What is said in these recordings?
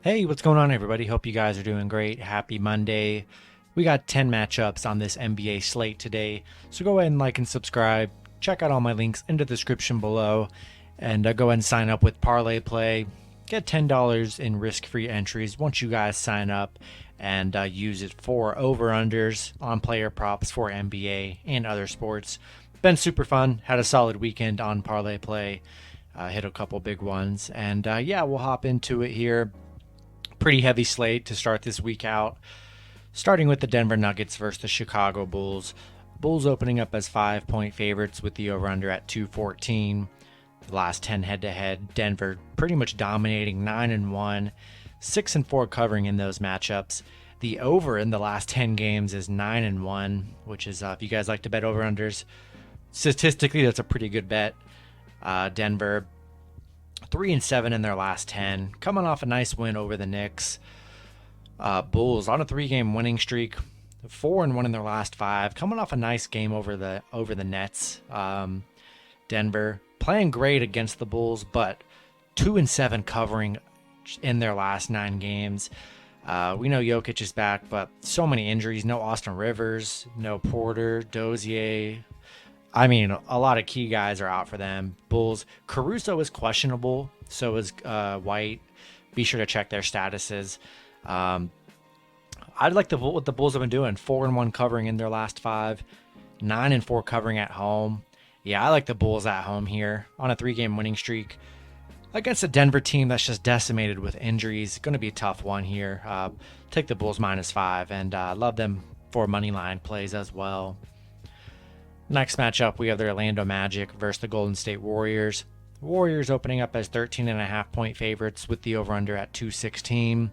Hey, what's going on, everybody? Hope you guys are doing great. Happy Monday. We got 10 matchups on this NBA slate today, so go ahead and like and subscribe. Check out all my links in the description below, and go ahead and sign up with ParlayPlay. Get $10 in risk-free entries once you guys sign up, and use it for over-unders on player props for NBA and other sports. Been super fun. Had a solid weekend on ParlayPlay. Hit a couple big ones, and yeah, we'll hop into it here. Pretty heavy slate to start this week out, starting with the Denver Nuggets versus the Chicago Bulls. Bulls opening up as 5-point favorites with the over-under at 214. The last 10 head-to-head, Denver pretty much dominating 9-1, 6-4 covering in those matchups. The over in the last 10 games is 9-1, which is, if you guys like to bet over-unders, statistically that's a pretty good bet. Denver 3-7 in their last 10, coming off a nice win over the Knicks. Bulls on a 3-game winning streak, 4-1 in their last 5, coming off a nice game over the Nets. Denver playing great against the Bulls, but 2-7 covering in their last 9 games. We know Jokic is back, but so many injuries. No Austin Rivers, no Porter, Dozier. I mean, a lot of key guys are out for them. Bulls. Caruso is questionable. So is White. Be sure to check their statuses. I like what the Bulls have been doing. 4-1 covering in their last 5. 9-4 covering at home. Yeah, I like the Bulls at home here on a 3-game winning streak against a Denver team that's just decimated with injuries. Going to be a tough one here. Take the Bulls -5, and love them for money line plays as well. Next matchup, we have the Orlando Magic versus the Golden State Warriors. Warriors opening up as 13.5-point favorites with the over-under at 216.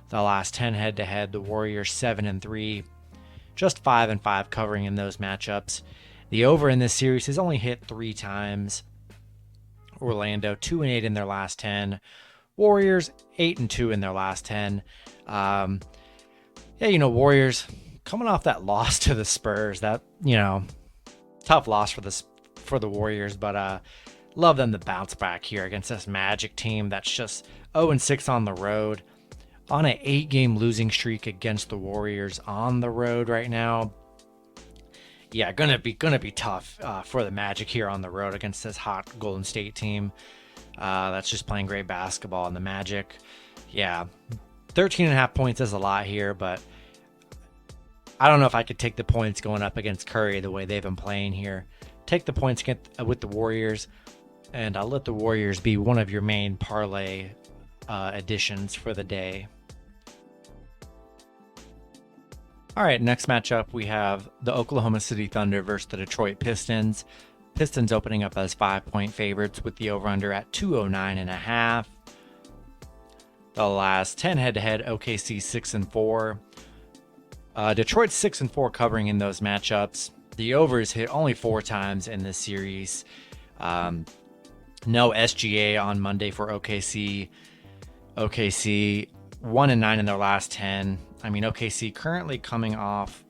The last 10 head-to-head, the Warriors 7-3, just 5-5 covering in those matchups. The over in this series has only hit 3 times. Orlando 2-8 in their last 10. Warriors 8-2 in their last 10. Warriors coming off that loss to the Spurs. That tough loss for the Warriors, but love them to bounce back here against this Magic team that's just 0-6 on the road, on an 8-game losing streak against the Warriors on the road right now. Yeah, gonna be tough for the Magic here on the road against this hot Golden State team that's just playing great basketball. And the Magic, yeah, 13.5 points is a lot here, but I don't know if I could take the points going up against Curry the way they've been playing here. Take the points with the Warriors, and I'll let the Warriors be one of your main parlay additions for the day. All right, next matchup, we have the Oklahoma City Thunder versus the Detroit Pistons. Pistons opening up as 5-point favorites with the over-under at 209.5. The last 10 head-to-head, OKC 6-4. Detroit's 6-4 covering in those matchups. The overs hit only 4 times in this series. No SGA on Monday for OKC. OKC 1-9 in their last 10. I mean, OKC currently coming off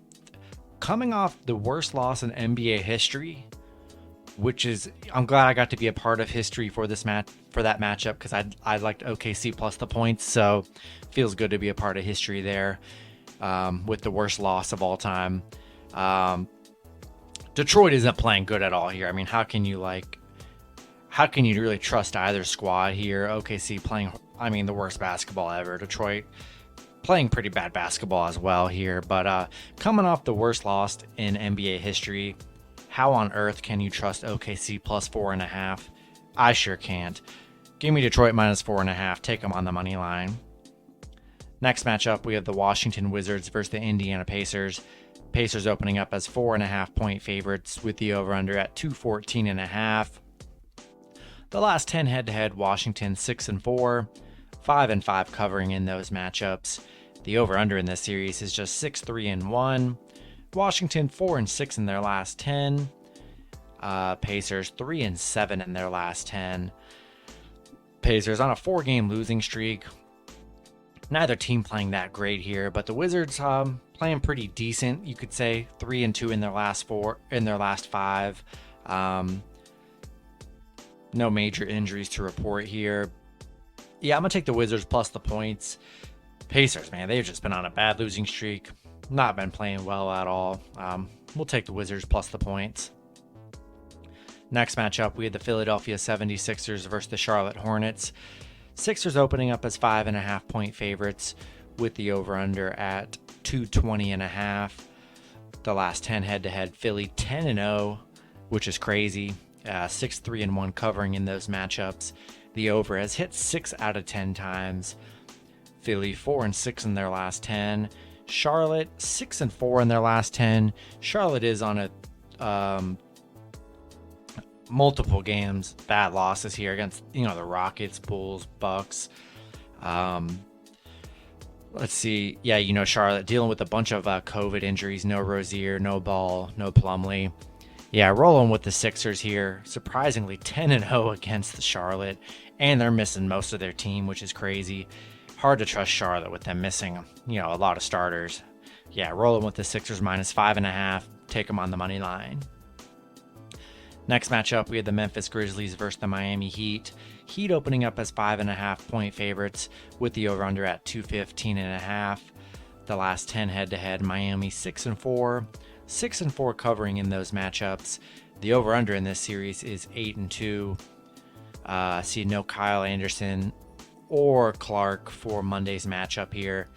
the worst loss in NBA history, which is, I'm glad I got to be a part of history for that matchup, because I liked OKC plus the points, so feels good to be a part of history there. With the worst loss of all time. Detroit isn't playing good at all here. I mean, how can you really trust either squad here? OKC playing, the worst basketball ever. Detroit playing pretty bad basketball as well here, but coming off the worst loss in NBA history, how on earth can you trust OKC plus 4.5? I sure can't. Give me Detroit -4.5. Take them on the money line. Next matchup, we have the Washington Wizards versus the Indiana Pacers. Pacers opening up as 4.5-point favorites with the over-under at 214.5. The last 10 head-to-head, Washington 6-4, 5-5 covering in those matchups. The over-under in this series is just 6-3-1. Washington 4-6 in their last 10. Pacers 3-7 in their last 10. Pacers on a 4-game losing streak. Neither team playing that great here, but the Wizards playing pretty decent, you could say. 3-2 in their last 5. No major injuries to report here. Yeah, I'm going to take the Wizards plus the points. Pacers, man, they've just been on a bad losing streak. Not been playing well at all. We'll take the Wizards plus the points. Next matchup, we had the Philadelphia 76ers versus the Charlotte Hornets. Sixers opening up as 5.5 point favorites with the over-under at 220.5. The last 10 head-to-head, Philly 10-0, which is crazy. 6-3-1 covering in those matchups. The over has hit 6 out of 10 times. Philly 4-6 in their last 10. Charlotte 6-4 in their last 10. Charlotte is on a multiple games bad losses here against the Rockets, Bulls, Bucks. Let's see. Yeah, Charlotte dealing with a bunch of COVID injuries. No Rozier, no Ball, no Plumlee. Yeah, rolling with the Sixers here. Surprisingly 10-0 against the Charlotte, and they're missing most of their team, which is crazy. Hard to trust Charlotte with them missing, a lot of starters. Yeah, rolling with the Sixers minus 5.5. Take them on the money line. Next matchup, we had the Memphis Grizzlies versus the Miami Heat. Heat opening up as 5.5 point favorites with the over-under at 215.5. The last 10 head-to-head, Miami 6-4. 6-4 covering in those matchups. The over-under in this series is 8-2. See no Kyle Anderson or Clark for Monday's matchup here.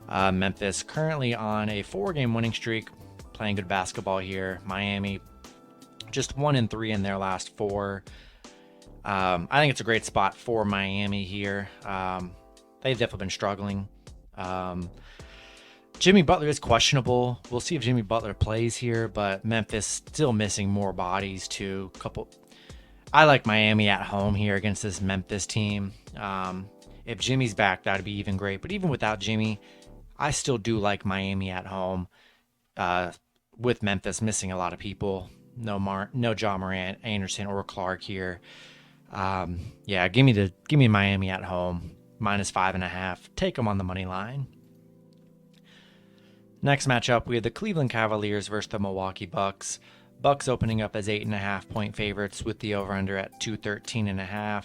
Memphis currently on a 4-game winning streak, playing good basketball here. Miami just 1-3 in their last 4. I think it's a great spot for Miami here. They've definitely been struggling. Jimmy Butler is questionable. We'll see if Jimmy Butler plays here, but Memphis still missing more bodies too. I like Miami at home here against this Memphis team. If Jimmy's back, that'd be even great. But even without Jimmy, I still do like Miami at home. With Memphis missing a lot of people. No John Morant, Anderson, or Clark here. Give me Miami at home minus 5.5. Take them on the money line. Next matchup, we have the Cleveland Cavaliers versus the Milwaukee Bucks. Bucks opening up as 8.5 point favorites with the over-under at 213.5.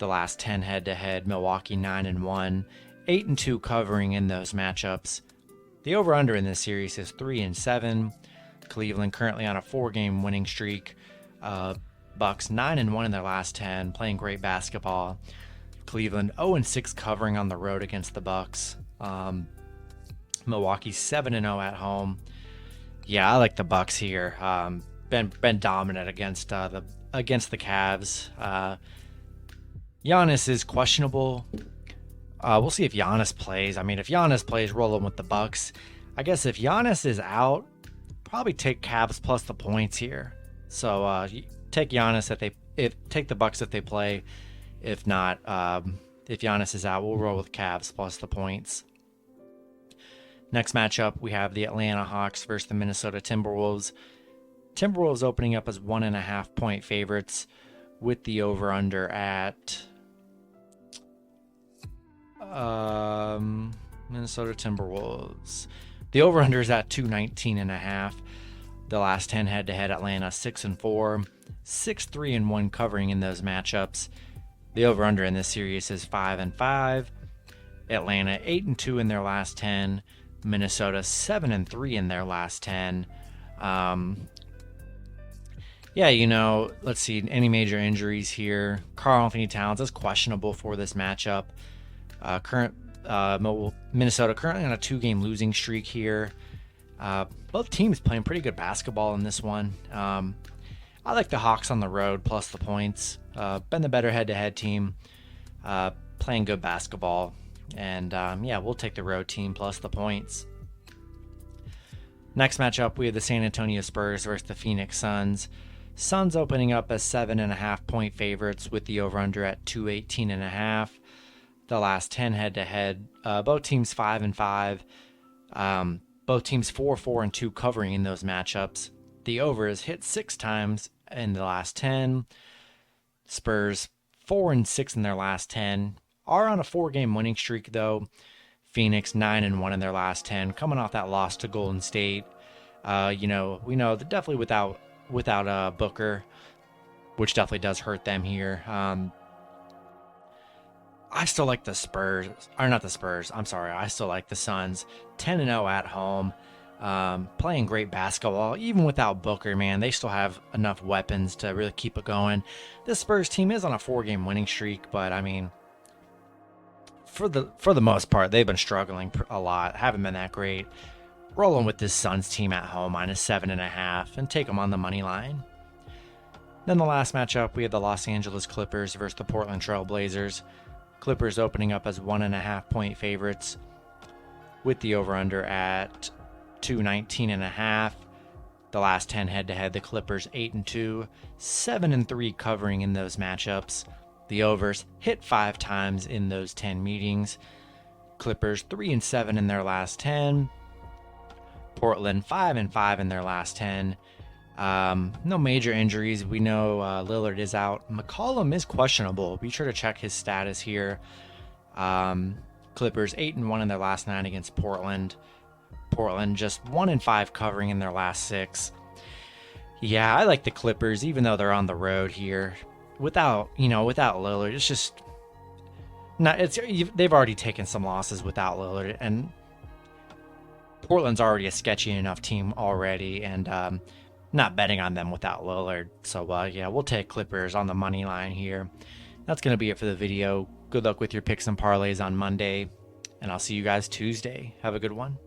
The last 10 head-to-head, Milwaukee 9-1, 8-2 covering in those matchups. The over-under in this series is 3-7. Cleveland currently on a 4-game winning streak. Bucks 9-1 in their last 10, playing great basketball. Cleveland 0-6 covering on the road against the Bucks. Milwaukee 7-0 at home. Yeah, I like the Bucks here. Been dominant against the Cavs. Giannis is questionable. We'll see if Giannis plays. I mean, if Giannis plays, rolling with the Bucks. I guess if Giannis is out, probably take Cavs plus the points here. So take Giannis take the Bucks if they play. If not, if Giannis is out, we'll roll with Cavs plus the points. Next matchup, we have the Atlanta Hawks versus the Minnesota Timberwolves. Timberwolves opening up as 1.5 point favorites with the over-under at Minnesota Timberwolves. The over-under is at 219.5. The last 10 head-to-head, Atlanta 6-4, 6-3-1 covering in those matchups. The over-under in this series is 5-5. Atlanta 8-2 in their last 10. Minnesota 7-3 in their last 10. Let's see, any major injuries here. Karl Anthony Towns is questionable for this matchup. Minnesota currently on a 2-game losing streak here. Both teams playing pretty good basketball in this one. I like the Hawks on the road plus the points. Been the better head-to-head team. Playing good basketball. And we'll take the road team plus the points. Next matchup, we have the San Antonio Spurs versus the Phoenix Suns. Suns opening up as 7.5 point favorites with the over-under at 218.5. The last 10 head-to-head, both teams 5-5. Both teams 4-4-2 covering in those matchups. The over has hit 6 times in the last 10. Spurs 4-6 in their last 10. Are on a 4-game winning streak though. Phoenix 9-1 in their last 10, coming off that loss to Golden State. We know they're definitely without Booker, which definitely does hurt them here. I still like the Spurs, or not the Spurs. I'm sorry. I still like the Suns. 10-0 at home, playing great basketball. Even without Booker, man, they still have enough weapons to really keep it going. This Spurs team is on a 4-game winning streak, but I mean, for the most part, they've been struggling a lot. Haven't been that great. Rolling with this Suns team at home, -7.5, and take them on the money line. Then the last matchup, we had the Los Angeles Clippers versus the Portland Trail Blazers. Clippers opening up as 1.5-point favorites with the over-under at 219.5. The last 10 head-to-head, the Clippers 8-2, 7-3 covering in those matchups. The overs hit 5 times in those 10 meetings. Clippers 3-7 in their last 10. Portland 5-5 in their last 10. No major injuries. We know Lillard is out. McCollum is questionable. Be sure to check his status here. Clippers 8-1 in their last 9 against Portland. Portland just 1-5 covering in their last 6. Yeah, I like the Clippers, even though they're on the road here. Without Lillard, it's just not. They've already taken some losses without Lillard, and Portland's already a sketchy enough team already, and not betting on them without Lillard. So, yeah, we'll take Clippers on the money line here. That's going to be it for the video. Good luck with your picks and parlays on Monday, and I'll see you guys Tuesday. Have a good one.